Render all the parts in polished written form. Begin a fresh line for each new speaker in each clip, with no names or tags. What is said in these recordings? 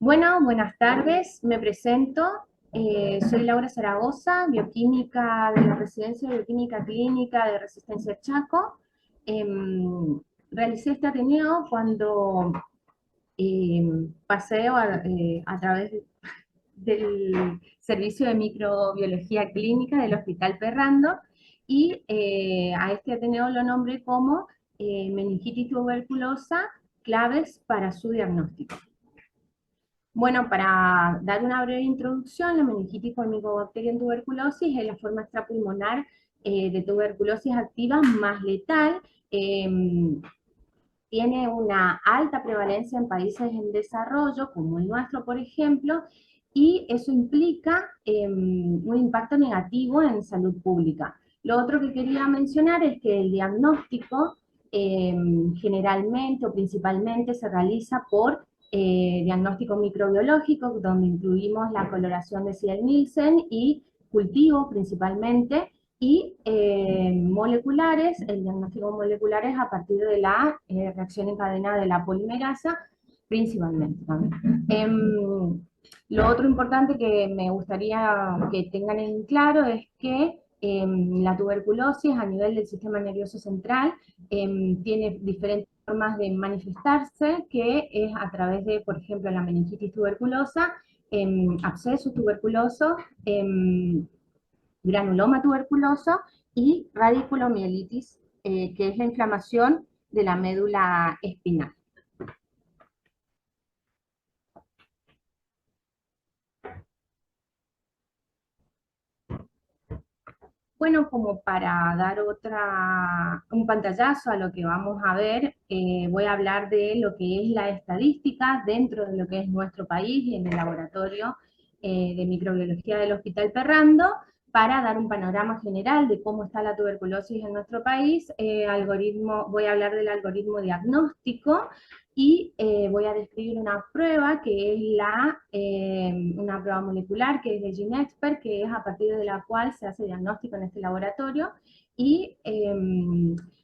Bueno, buenas tardes, me presento. Soy Laura Zaragoza, bioquímica de la Residencia de Bioquímica Clínica de Resistencia Chaco. Realicé este Ateneo cuando pasé a través del Servicio de Microbiología Clínica del Hospital Ferrando y a este Ateneo lo nombré como meningitis tuberculosa, claves para su diagnóstico. Bueno, para dar una breve introducción, la meningitis por Mycobacterium tuberculosis es la forma extrapulmonar de tuberculosis activa más letal. Tiene una alta prevalencia en países en desarrollo, como el nuestro, por ejemplo, y eso implica un impacto negativo en salud pública. Lo otro que quería mencionar es que el diagnóstico generalmente o principalmente se realiza por diagnóstico microbiológico, donde incluimos la coloración de Ziel-Nielsen y cultivo principalmente, y moleculares, el diagnóstico molecular es a partir de la reacción en cadena de la polimerasa, principalmente también. Lo otro importante que me gustaría que tengan en claro es que la tuberculosis a nivel del sistema nervioso central tiene diferentes formas de manifestarse, que es a través de, por ejemplo, la meningitis tuberculosa, abscesos tuberculosos, granuloma tuberculoso y radiculomielitis, que es la inflamación de la médula espinal. Bueno, como para dar un pantallazo a lo que vamos a ver, voy a hablar de lo que es la estadística dentro de lo que es nuestro país y en el laboratorio de microbiología del Hospital Ferrando, para dar un panorama general de cómo está la tuberculosis en nuestro país. Voy a hablar del algoritmo diagnóstico y voy a describir una prueba que es una prueba molecular que es de GeneXpert, que es a partir de la cual se hace diagnóstico en este laboratorio, y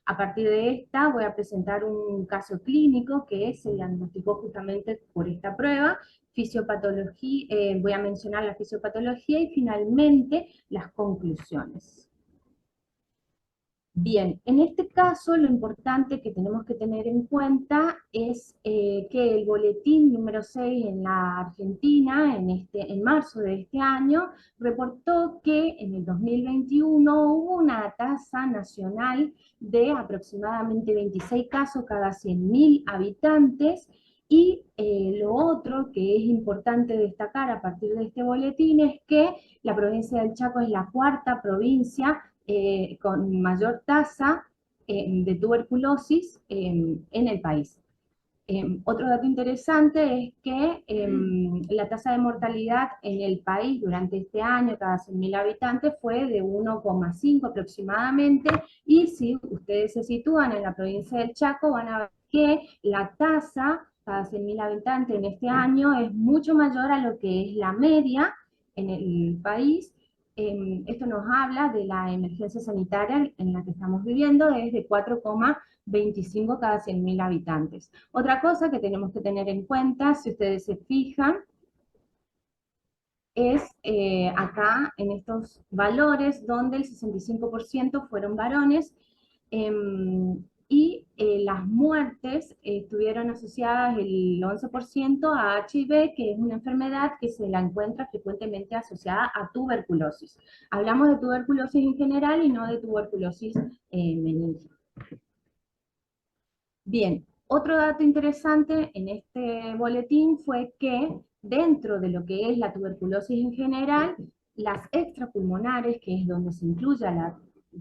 a partir de esta voy a presentar un caso clínico que se diagnosticó justamente por esta prueba, fisiopatología, voy a mencionar la fisiopatología y finalmente las conclusiones. Bien, en este caso lo importante que tenemos que tener en cuenta es que el boletín número 6 en la Argentina, en marzo de este año, reportó que en el 2021 hubo una tasa nacional de aproximadamente 26 casos cada 100.000 habitantes, y lo otro que es importante destacar a partir de este boletín es que la provincia del Chaco es la cuarta provincia con mayor tasa de tuberculosis en el país. Otro dato interesante es que la tasa de mortalidad en el país durante este año, cada 100.000 habitantes, fue de 1,5 aproximadamente, y si ustedes se sitúan en la provincia del Chaco, van a ver que la tasa cada 100.000 habitantes en este año es mucho mayor a lo que es la media en el país. Esto nos habla de la emergencia sanitaria en la que estamos viviendo, es de 4,25 cada 100.000 habitantes. Otra cosa que tenemos que tener en cuenta, si ustedes se fijan, es acá en estos valores donde el 65% fueron varones, y las muertes estuvieron asociadas el 11% a HIV, que es una enfermedad que se la encuentra frecuentemente asociada a tuberculosis. Hablamos de tuberculosis en general y no de tuberculosis meningea. Bien, otro dato interesante en este boletín fue que dentro de lo que es la tuberculosis en general, las extrapulmonares, que es donde se incluye la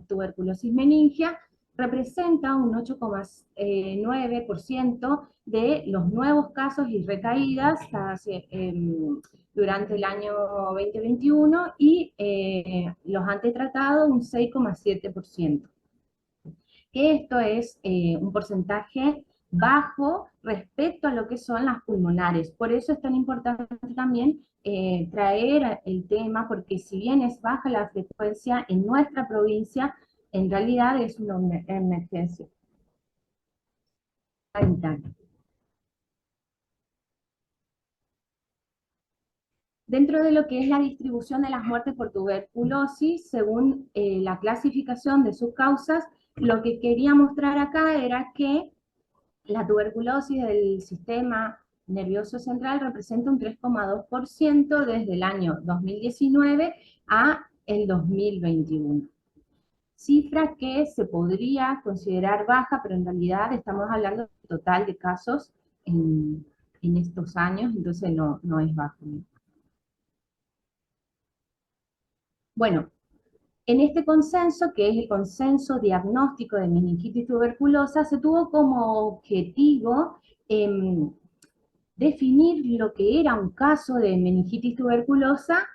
tuberculosis meningia, representa un 8,9% de los nuevos casos y recaídas durante el año 2021, y los antetratados un 6,7%, que esto es un porcentaje bajo respecto a lo que son las pulmonares. Por eso es tan importante también traer el tema, porque si bien es baja la frecuencia en nuestra provincia, en realidad es una emergencia sanitaria. Dentro de lo que es la distribución de las muertes por tuberculosis, según la clasificación de sus causas, lo que quería mostrar acá era que la tuberculosis del sistema nervioso central representa un 3,2% desde el año 2019 a el 2021. Cifra que se podría considerar baja, pero en realidad estamos hablando del total de casos en estos años, entonces no es bajo. Bueno, en este consenso, que es el consenso diagnóstico de meningitis tuberculosa, se tuvo como objetivo eh, definir lo que era un caso de meningitis tuberculosa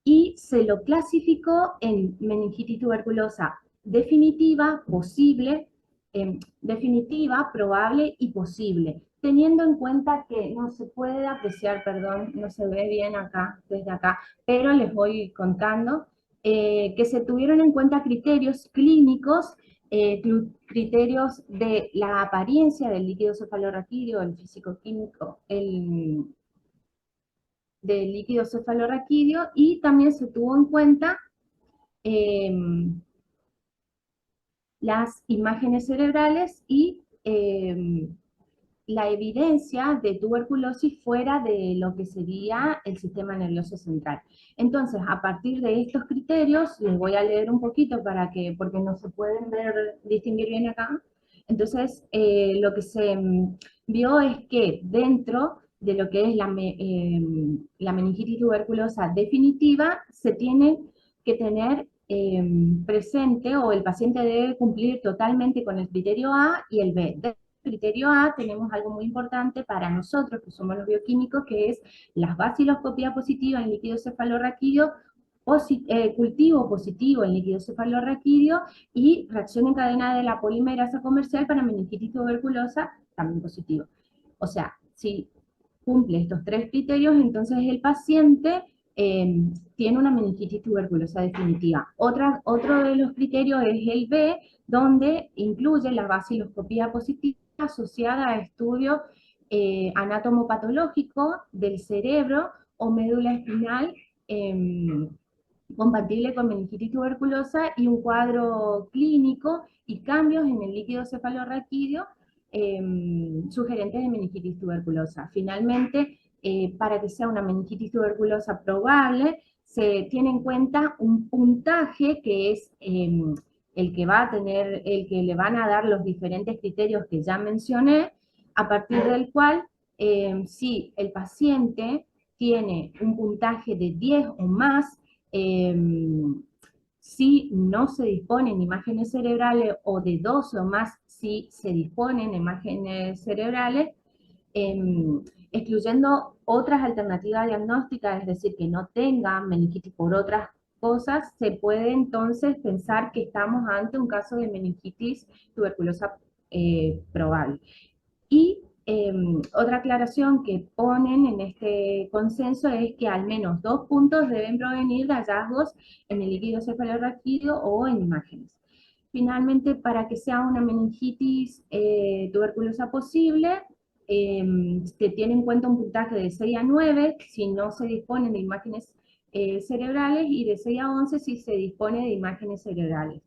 y se lo clasificó en meningitis tuberculosa definitiva, posible, definitiva, probable y posible, teniendo en cuenta que no se puede apreciar, perdón, no se ve bien acá, desde acá, pero les voy contando, que se tuvieron en cuenta criterios clínicos, criterios de la apariencia del líquido cefalorraquídeo, el físico-químico, el del líquido cefalorraquídeo, y también se tuvo en cuenta eh, las imágenes cerebrales y la evidencia de tuberculosis fuera de lo que sería el sistema nervioso central. Entonces, a partir de estos criterios, les voy a leer un poquito porque no se pueden distinguir bien acá. Entonces, lo que se vio es que dentro de lo que es la meningitis tuberculosa definitiva, se tiene que tener presente, o el paciente debe cumplir totalmente con el criterio A y el B. Criterio A tenemos algo muy importante para nosotros, que somos los bioquímicos, que es la baciloscopía positiva en líquido cefalorraquídeo, cultivo positivo en líquido cefalorraquídeo y reacción en cadena de la polimerasa comercial para meningitis tuberculosa, también positivo. O sea, si cumple estos tres criterios, entonces el paciente tiene una meningitis tuberculosa definitiva. Otro de los criterios es el B, donde incluye la baciloscopía positiva asociada a estudio anatomopatológico del cerebro o médula espinal compatible con meningitis tuberculosa y un cuadro clínico y cambios en el líquido cefalorraquídeo sugerentes de meningitis tuberculosa. Finalmente, para que sea una meningitis tuberculosa probable, se tiene en cuenta un puntaje que es el que va a tener, el que le van a dar los diferentes criterios que ya mencioné, a partir del cual, si el paciente tiene un puntaje de 10 o más, eh, si no se disponen imágenes cerebrales, o de 12 o más si se disponen imágenes cerebrales, excluyendo otras alternativas diagnósticas, es decir, que no tengan meningitis por otras cosas, se puede entonces pensar que estamos ante un caso de meningitis tuberculosa probable. Y otra aclaración que ponen en este consenso es que al menos 2 puntos deben provenir de hallazgos en el líquido cefalorraquídeo o en imágenes. Finalmente, para que sea una meningitis tuberculosa posible, se tiene en cuenta un puntaje de 6 a 9 si no se disponen de imágenes cerebrales, y de 6 a 11 si se dispone de imágenes cerebrales.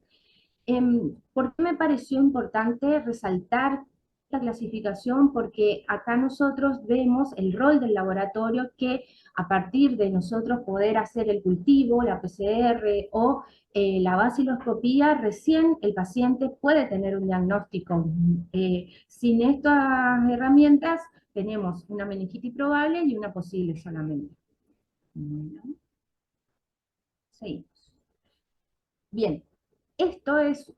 ¿Por qué me pareció importante resaltar la clasificación? Porque acá nosotros vemos el rol del laboratorio, que a partir de nosotros poder hacer el cultivo, la PCR o la baciloscopía, recién el paciente puede tener un diagnóstico. Sin estas herramientas tenemos una meningitis probable y una posible solamente. Bueno, sí. Bien, esto es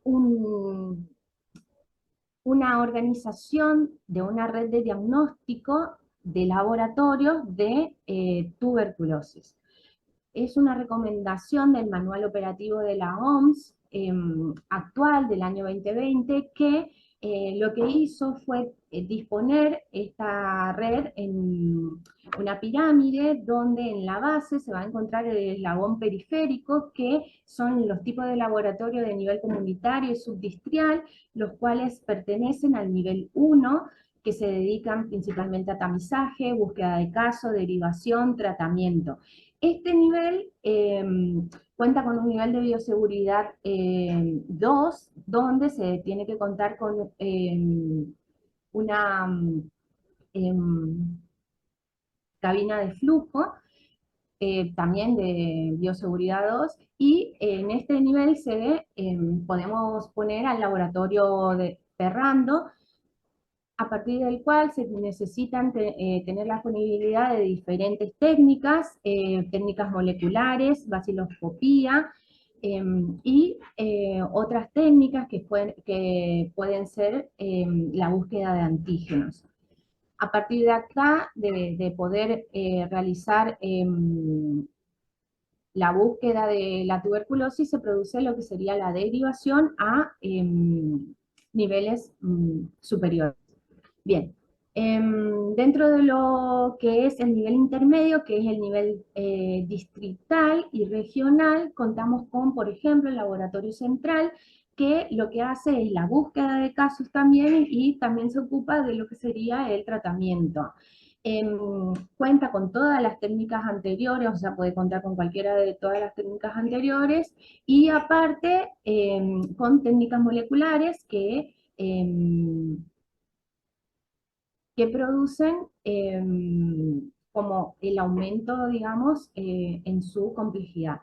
una organización de una red de diagnóstico de laboratorios de tuberculosis. Es una recomendación del manual operativo de la OMS actual del año 2020, que lo que hizo fue disponer esta red en una pirámide, donde en la base se va a encontrar el eslabón periférico, que son los tipos de laboratorio de nivel comunitario y subdistrial, los cuales pertenecen al nivel 1, que se dedican principalmente a tamizaje, búsqueda de caso, derivación, tratamiento. Este nivel cuenta con un nivel de bioseguridad 2, donde se tiene que contar con una em, cabina de flujo, también de bioseguridad 2, y en este nivel podemos poner al laboratorio de Ferrando, a partir del cual se necesitan tener la disponibilidad de diferentes técnicas, técnicas moleculares, baciloscopía, y otras técnicas que pueden ser la búsqueda de antígenos. A partir de acá, de poder realizar la búsqueda de la tuberculosis, se produce lo que sería la derivación a niveles superiores. Bien, dentro de lo que es el nivel intermedio, que es el nivel distrital y regional, contamos con, por ejemplo, el laboratorio central, que lo que hace es la búsqueda de casos también y también se ocupa de lo que sería el tratamiento. Cuenta con todas las técnicas anteriores, o sea, puede contar con cualquiera de todas las técnicas anteriores, y aparte con técnicas moleculares que producen como el aumento, digamos, en su complejidad.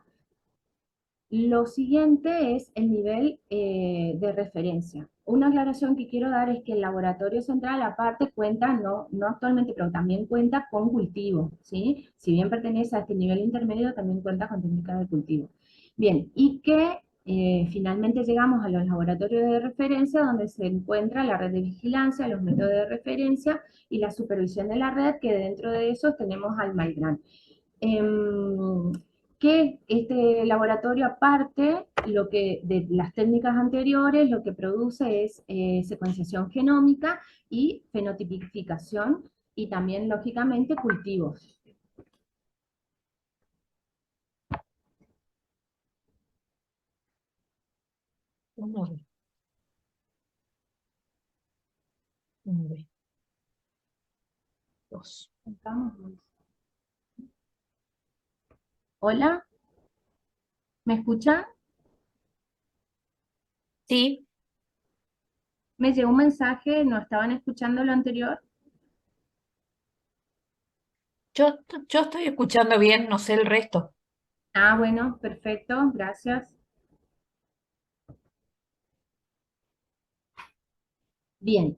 Lo siguiente es el nivel de referencia. Una aclaración que quiero dar es que el laboratorio central aparte cuenta, no actualmente, pero también cuenta con cultivo, ¿sí? Si bien pertenece a este nivel intermedio, también cuenta con técnicas de cultivo. Bien, y que finalmente llegamos a los laboratorios de referencia, donde se encuentra la red de vigilancia, los métodos de referencia y la supervisión de la red, que dentro de esos tenemos al MAIGRAN. Que este laboratorio, aparte de las técnicas anteriores, lo que produce es secuenciación genómica y fenotipificación, y también, lógicamente, cultivos.
Uno B, uno B, dos.
Hola, ¿me escuchan?
Sí,
Me llegó un mensaje, ¿no estaban escuchando lo anterior?
yo estoy escuchando bien, no sé el resto.
Ah, bueno, perfecto, gracias. Bien,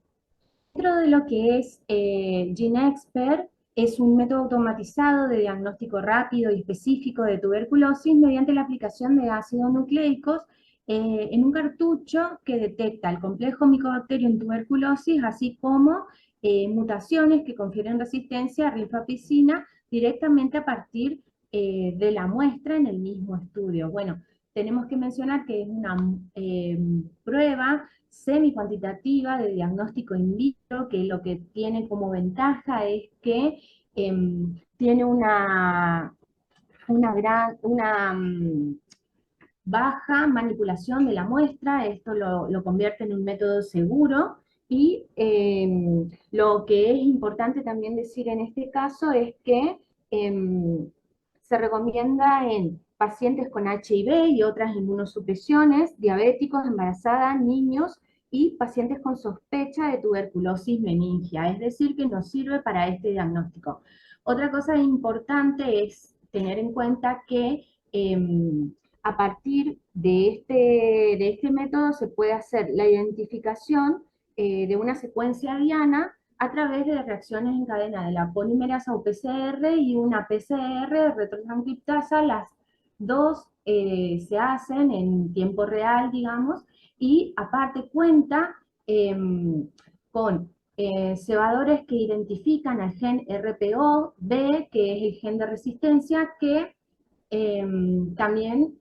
dentro de lo que es GeneXpert, es un método automatizado de diagnóstico rápido y específico de tuberculosis mediante la aplicación de ácidos nucleicos en un cartucho que detecta el complejo Mycobacterium tuberculosis, así como mutaciones que confieren resistencia a rifampicina directamente a partir de la muestra en el mismo estudio. Bueno, tenemos que mencionar que es una prueba semi-cuantitativa de diagnóstico in vitro, que lo que tiene como ventaja es que tiene una baja manipulación de la muestra. Esto lo convierte en un método seguro, y lo que es importante también decir en este caso es que se recomienda en pacientes con HIV y otras inmunosupresiones, diabéticos, embarazadas, niños y pacientes con sospecha de tuberculosis meningia, es decir, que nos sirve para este diagnóstico. Otra cosa importante es tener en cuenta que a partir de este método se puede hacer la identificación de una secuencia diana a través de reacciones en cadena de la polimerasa o PCR y una PCR de retrotranscriptasa. Las dos se hacen en tiempo real, digamos, y aparte cuenta con cebadores que identifican al gen RPO-B, que es el gen de resistencia, que también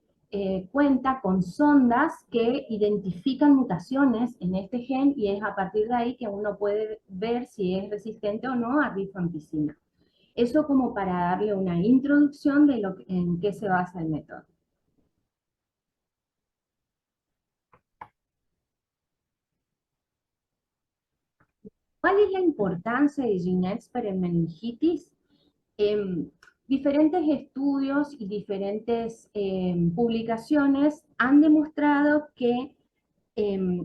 cuenta con sondas que identifican mutaciones en este gen, y es a partir de ahí que uno puede ver si es resistente o no a rifampicina. Eso como para darle una introducción de en qué se basa el método. ¿Cuál es la importancia de Ginexper en meningitis? Em, Diferentes estudios y diferentes publicaciones han demostrado que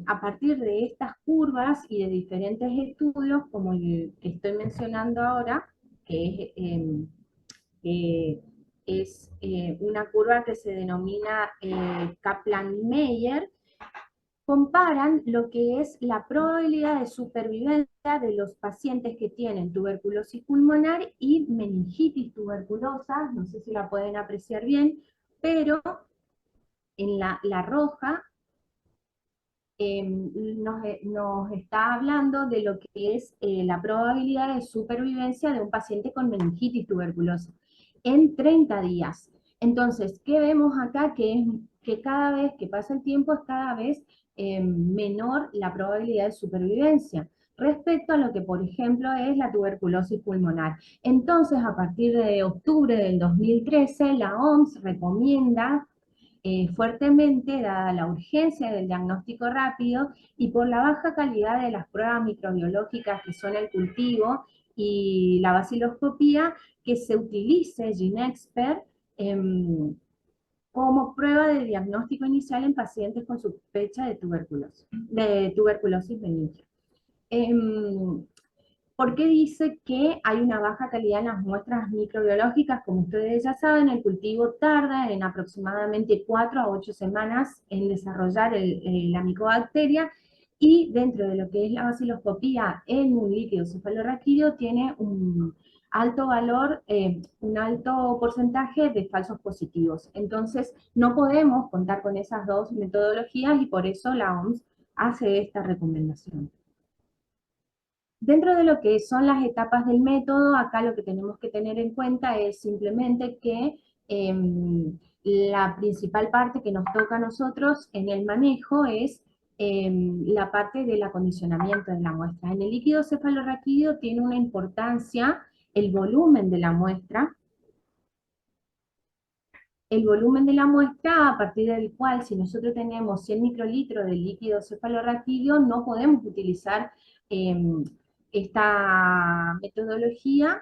a partir de estas curvas y de diferentes estudios, como el que estoy mencionando ahora, que es una curva que se denomina Kaplan-Meier, comparan lo que es la probabilidad de supervivencia de los pacientes que tienen tuberculosis pulmonar y meningitis tuberculosa, no sé si la pueden apreciar bien, pero en la roja nos está hablando de lo que es la probabilidad de supervivencia de un paciente con meningitis tuberculosa en 30 días. Entonces, ¿qué vemos acá? Que cada vez que pasa el tiempo es cada vez menor la probabilidad de supervivencia respecto a lo que, por ejemplo, es la tuberculosis pulmonar. Entonces, a partir de octubre del 2013, la OMS recomienda fuertemente, dada la urgencia del diagnóstico rápido y por la baja calidad de las pruebas microbiológicas que son el cultivo y la baciloscopía, que se utilice Ginexper como prueba de diagnóstico inicial en pacientes con sospecha de tuberculosis benigna. ¿Por qué dice que hay una baja calidad en las muestras microbiológicas? Como ustedes ya saben, el cultivo tarda en aproximadamente 4 a 8 semanas en desarrollar la micobacteria, y dentro de lo que es la baciloscopía en un líquido cefalorraquídeo tiene un alto valor, un alto porcentaje de falsos positivos. Entonces, no podemos contar con esas dos metodologías y por eso la OMS hace esta recomendación. Dentro de lo que son las etapas del método, acá lo que tenemos que tener en cuenta es simplemente que la principal parte que nos toca a nosotros en el manejo es la parte del acondicionamiento de la muestra. En el líquido cefalorraquídeo tiene una importancia el volumen de la muestra, a partir del cual, si nosotros tenemos 100 microlitros de líquido cefalorraquídeo, no podemos utilizar esta metodología.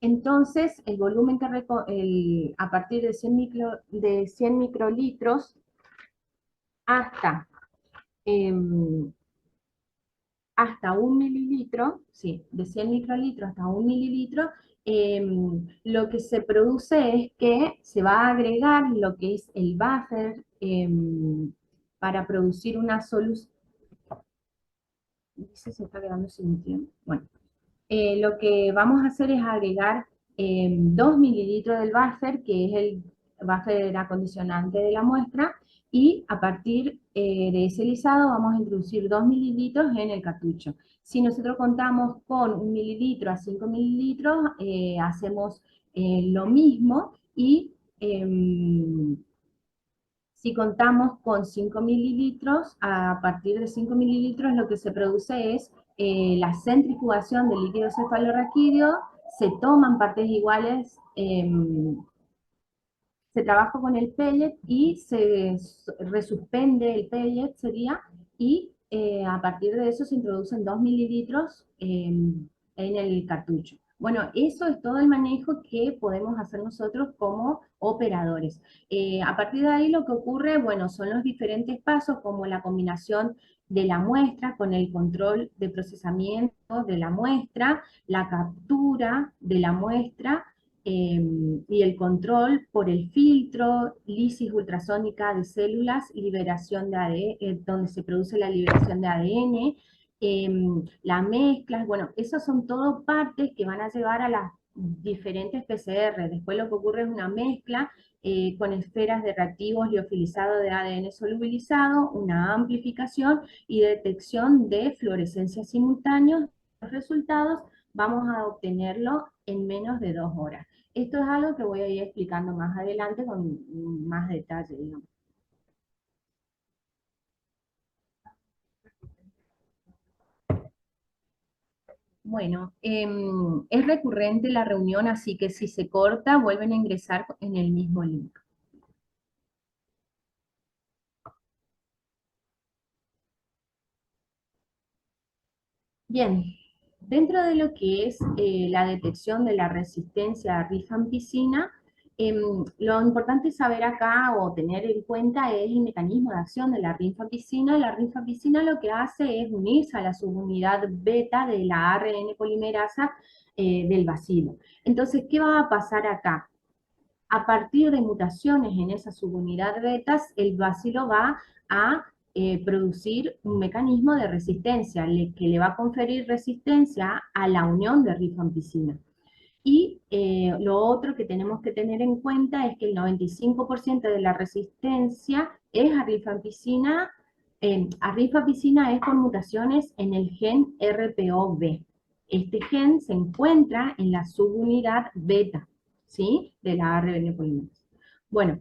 Entonces, el volumen a partir de 100 microlitros hasta, em, hasta 1 mililitro, sí, de 100 microlitros hasta 1 mililitro, lo que se produce es que se va a agregar lo que es el buffer para producir una solución. Dice se está quedando sin tiempo. Bueno, lo que vamos a hacer es agregar 2 mililitros del buffer, que es el buffer acondicionante de la muestra, y a partir de ese lisado vamos a introducir 2 mililitros en el cartucho. Si nosotros contamos con 1 mililitro a 5 mililitros, hacemos lo mismo, y si contamos con 5 mililitros, a partir de 5 mililitros lo que se produce es la centrifugación del líquido cefalorraquídeo, se toman partes iguales, se trabaja con el pellet y se resuspende el pellet, sería, y a partir de eso se introducen 2 mililitros en el cartucho. Bueno, eso es todo el manejo que podemos hacer nosotros como operadores. A partir de ahí lo que ocurre, bueno, son los diferentes pasos, como la combinación de la muestra con el control de procesamiento de la muestra, la captura de la muestra, y el control por el filtro, lisis ultrasónica de células, liberación de ADN, donde se produce la liberación de ADN, las mezclas, bueno, esas son todo partes que van a llevar a las diferentes PCR. Después lo que ocurre es una mezcla con esferas de reactivos liofilizados de ADN solubilizado, una amplificación y detección de fluorescencia simultánea. Los resultados vamos a obtenerlo en menos de 2 horas. Esto es algo que voy a ir explicando más adelante con más detalle, digamos. Bueno, es recurrente la reunión, así que si se corta, vuelven a ingresar en el mismo link. Bien, Dentro de lo que es la detección de la resistencia a rifampicina, lo importante saber acá o tener en cuenta es el mecanismo de acción de la rifampicina. La rifampicina lo que hace es unirse a la subunidad beta de la ARN polimerasa del bacilo. Entonces, ¿qué va a pasar acá? A partir de mutaciones en esa subunidad betas, el bacilo va a producir un mecanismo de resistencia que le va a conferir resistencia a la unión de rifampicina. Y lo otro que tenemos que tener en cuenta es que el 95% de la resistencia es a rifampicina. A rifampicina es por mutaciones en el gen RPOB. Este gen se encuentra en la subunidad beta, ¿sí? De la ARN polimerasa. Bueno,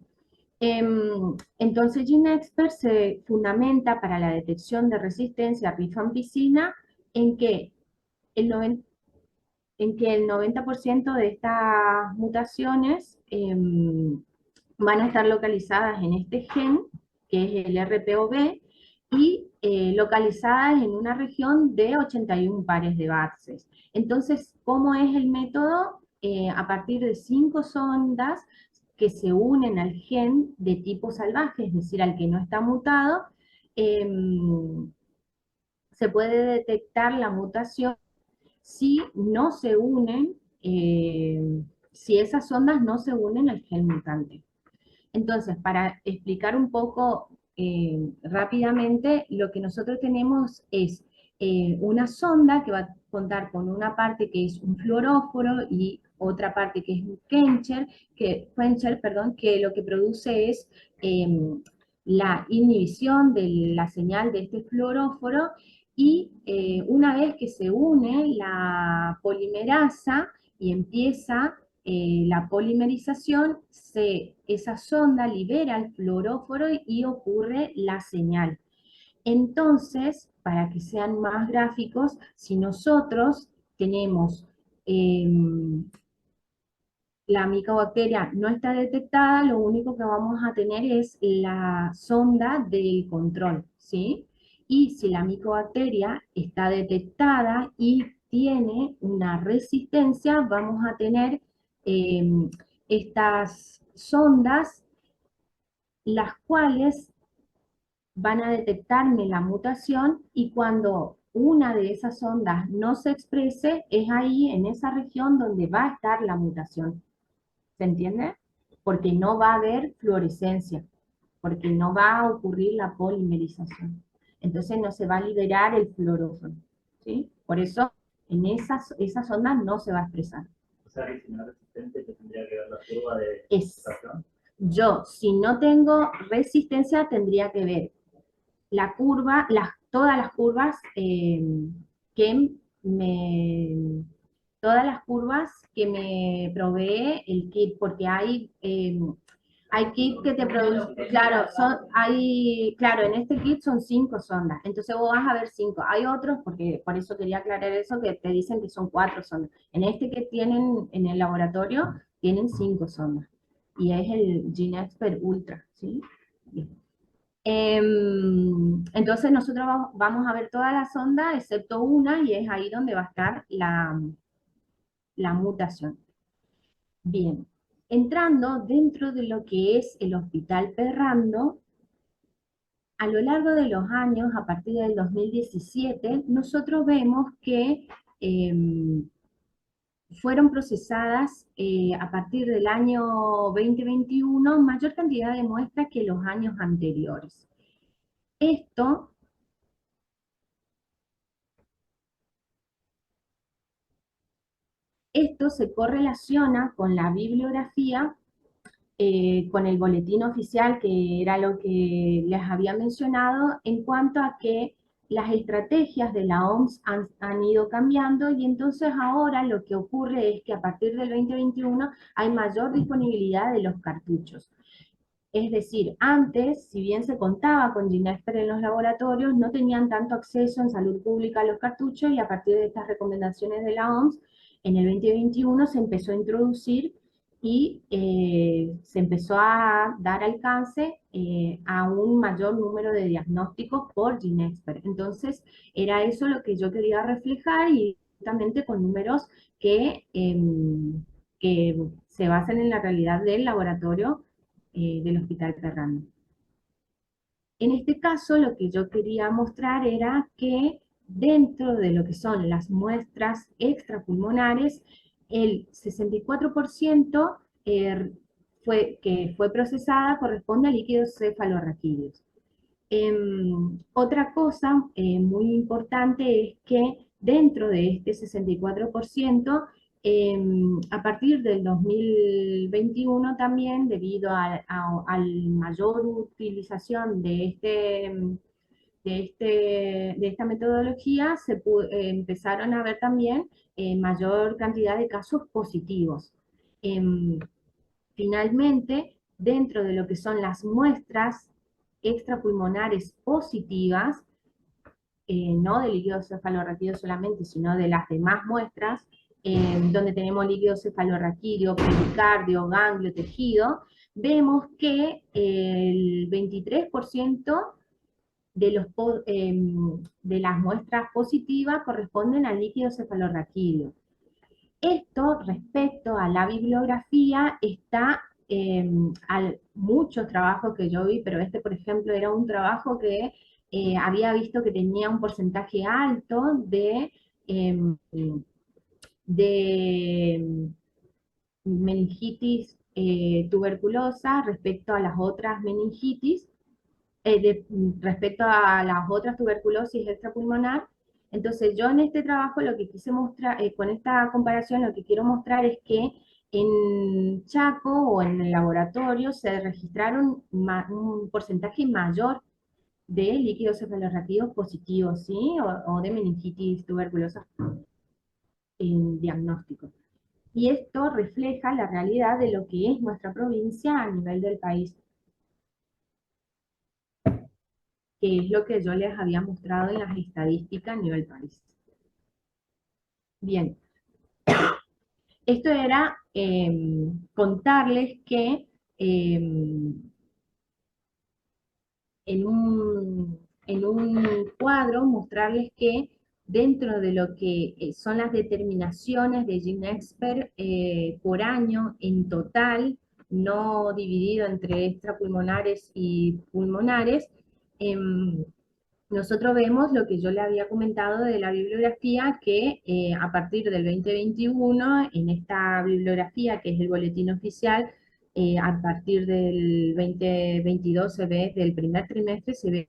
entonces GeneXpert se fundamenta para la detección de resistencia a rifampicina en que el 90 en que el 90% de estas mutaciones van a estar localizadas en este gen, que es el RPOB, y localizadas en una región de 81 pares de bases. Entonces, ¿cómo es el método? A partir de 5 sondas que se unen al gen de tipo salvaje, es decir, al que no está mutado, eh, se puede detectar la mutación si no se unen, si esas ondas no se unen al gen mutante. Entonces, para explicar un poco rápidamente, lo que nosotros tenemos es una sonda que va a contar con una parte que es un fluoróforo y otra parte que es un quencher, perdón, que lo que produce es eh, la inhibición de la señal de este fluoróforo y una vez que se une la polimerasa y empieza la polimerización, esa sonda libera el fluoróforo y ocurre la señal. Entonces, para que sean más gráficos, si nosotros tenemos eh, la micobacteria no está detectada, lo único que vamos a tener es la sonda del control, ¿sí? Y si la micobacteria está detectada y tiene una resistencia, vamos a tener eh, estas sondas, las cuales van a detectarme la mutación y cuando una de esas ondas no se exprese, es ahí en esa región donde va a estar la mutación. ¿Se entiende? Porque no va a haber fluorescencia, porque no va a ocurrir la polimerización. Entonces no se va a liberar el fluorófono, ¿sí? Por eso en esas ondas no se va a expresar.
O sea, que si no es resistente, yo tendría que ver la curva de
Es,
mutación.
yo, si no tengo resistencia, tendría que ver la curva, todas las curvas que me, todas las curvas que me provee el kit, porque hay kit que te produce, claro, claro, en este kit son 5 sondas, entonces vos vas a ver 5. Hay otros, porque por eso quería aclarar eso, que te dicen que son 4 sondas. En este que tienen en el laboratorio, tienen 5 sondas. Y es el GeneXpert Ultra, ¿sí? Bien. Entonces nosotros vamos a ver todas las ondas excepto una y es ahí donde va a estar la mutación. Bien, entrando dentro de lo que es el Hospital Perrando, a lo largo de los años, a partir del 2017, nosotros vemos que fueron procesadas a partir del año 2021 mayor cantidad de muestras que los años anteriores. Esto Esto se correlaciona con la bibliografía, con el boletín oficial, que era lo que les había mencionado, en cuanto a que las estrategias de la OMS han ido cambiando y entonces ahora lo que ocurre es que a partir del 2021 hay mayor disponibilidad de los cartuchos. Es decir, antes, si bien se contaba con Ginexper en los laboratorios, no tenían tanto acceso en salud pública a los cartuchos y a partir de estas recomendaciones de la OMS, en el 2021 se empezó a introducir y se empezó a dar alcance a un mayor número de diagnósticos por Ginexper. Entonces, era eso lo que yo quería reflejar y justamente con números que se basan en la realidad del laboratorio del Hospital Ferrando. En este caso, lo que yo quería mostrar era que dentro de lo que son las muestras extrapulmonares, el 64% que fue procesada corresponde a líquidos cefalorraquídeos. Otra cosa muy importante es que dentro de este 64%, a partir del 2021 también, debido a mayor utilización de esta metodología, empezaron a ver también mayor cantidad de casos positivos. Finalmente, dentro de lo que son las muestras extrapulmonares positivas, no de líquido cefalorraquídeo solamente, sino de las demás muestras, donde tenemos líquido cefalorraquídeo, pericardio, ganglio, tejido, vemos que el 23% de las muestras positivas corresponden al líquido cefalorraquídeo. Esto, respecto a la bibliografía, está muchos trabajos que yo vi, pero este, por ejemplo, era un trabajo que había visto que tenía un porcentaje alto de meningitis tuberculosa respecto a las otras meningitis, respecto a las otras tuberculosis extrapulmonar. Entonces yo en este trabajo lo que quise mostrar, con esta comparación lo que quiero mostrar es que en Chaco o en el laboratorio se registraron un porcentaje mayor de líquidos cefalorraquídeos positivos, ¿sí? O de meningitis tuberculosa en diagnóstico. Y esto refleja la realidad de lo que es nuestra provincia a nivel del país, que es lo que yo les había mostrado en las estadísticas a nivel país. Bien, esto era contarles que en un cuadro mostrarles que dentro de lo que son las determinaciones de GeneXpert por año en total, no dividido entre extrapulmonares y pulmonares, nosotros vemos lo que yo le había comentado de la bibliografía, que a partir del 2021, en esta bibliografía, que es el boletín oficial, a partir del 2022 se ve, del primer trimestre, se ve